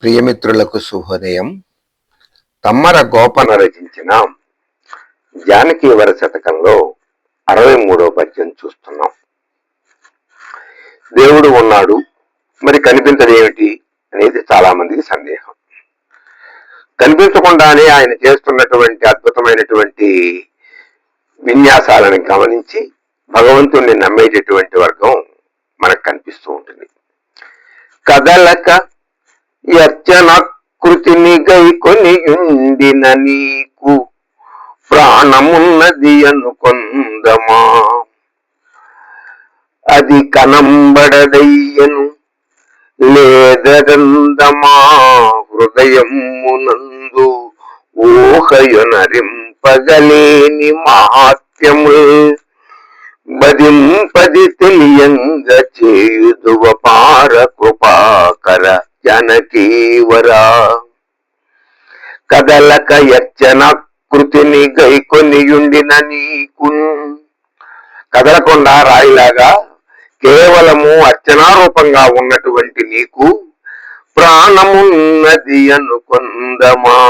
ప్రియమిత్రులకు శుభోదయం. తమ్మర గోపన రచించిన జానకి వర శతకంలో 63వ పద్యం చూస్తున్నాం. దేవుడు ఉన్నాడు, మరి కనిపించదేమిటి అనేది చాలా మందికి సందేహం. కనిపించకుండానే ఆయన చేస్తున్నటువంటి అద్భుతమైనటువంటి విన్యాసాలను గమనించి భగవంతుణ్ణి నమ్మేటటువంటి వర్గం మనకు కనిపిస్తూ ఉంటుంది. కదలక యర్చనాకృతిని గైకొనియుండిన నీకు ప్రాణమున్నది అనుకొందమా, అది కనంబడదయ్యను లేదగందమా, హృదయమునందు ఊహయునరింపగలేని మహాత్యము బదింపది తెలియంగ చేయుదువ పార కృపాకర జానకీవరా. కదలక యర్చనాకృతిని గైకొనియుండిన నీకు, కదలకుండా రాయిలాగా కేవలము అర్చనారూపంగా ఉన్నటువంటి నీకు ప్రాణమున్నది అనుకొందమా,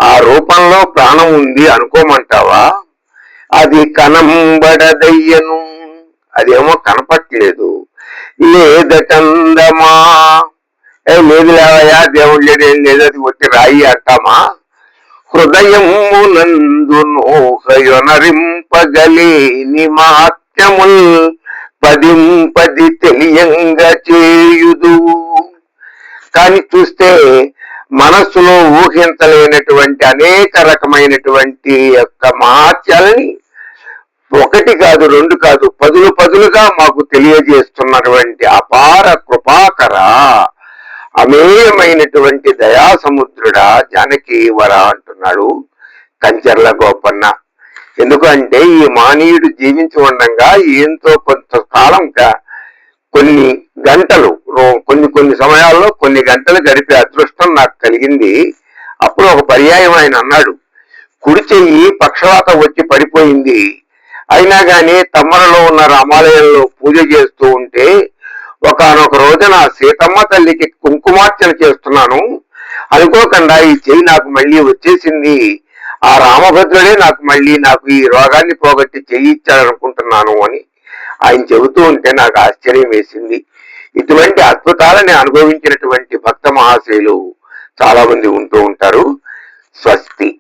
ఆ రూపంలో ప్రాణం ఉంది అనుకోమంటావా? అది కనంబడదయ్యను, అదేమో కనపట్లేదు. లేదటందమా, లేదు లేవయా దేవుడు లేదేం లేదు, అది వచ్చి రాయి అంటామా? హృదయమునందు నోహయొనరింపగలేని మహాత్యముల్ పదింపది తెలియంగా చేయుదు. కానీ చూస్తే మనస్సులో ఊహించలేనటువంటి అనేక రకమైనటువంటి యొక్క మహాత్యాలని ఒకటి కాదు, రెండు కాదు, పదులు పదులుగా మాకు తెలియజేస్తున్నటువంటి అపార కృపాకర అమేయమైనటువంటి దయాసముద్రుడా జానకీవర అంటున్నాడు కంచర్ల గోపన్న. ఎందుకంటే ఈ మానవుడు జీవించి ఉండగా ఎంతో కొంతకాలంగా కొన్ని గంటలు, కొన్ని సమయాల్లో కొన్ని గంటలు గడిపే అదృష్టం నాకు కలిగింది. అప్పుడు ఒక పర్యాయం ఆయన అన్నాడు, కుడి చెయ్యి పక్షవాతం వచ్చి పడిపోయింది, అయినా గాని తమ్మరలో ఉన్న రామాలయంలో పూజ చేస్తూ ఉంటే ఒకానొక రోజున సీతమ్మ తల్లికి కుంకుమార్చన చేస్తున్నాను, అనుకోకుండా ఈ చెయ్యి నాకు మళ్ళీ వచ్చేసింది, ఆ రామభద్రుడే నాకు ఈ రోగాన్ని పోగొట్టి చెయ్యి ఇచ్చాడనుకుంటున్నాను అని ఆయన చెబుతూ ఉంటే నాకు ఆశ్చర్యం వేసింది. ఇటువంటి అద్భుతాలని అనుభవించినటువంటి భక్త మహాశయులు చాలా మంది ఉంటూ ఉంటారు. స్వస్తి.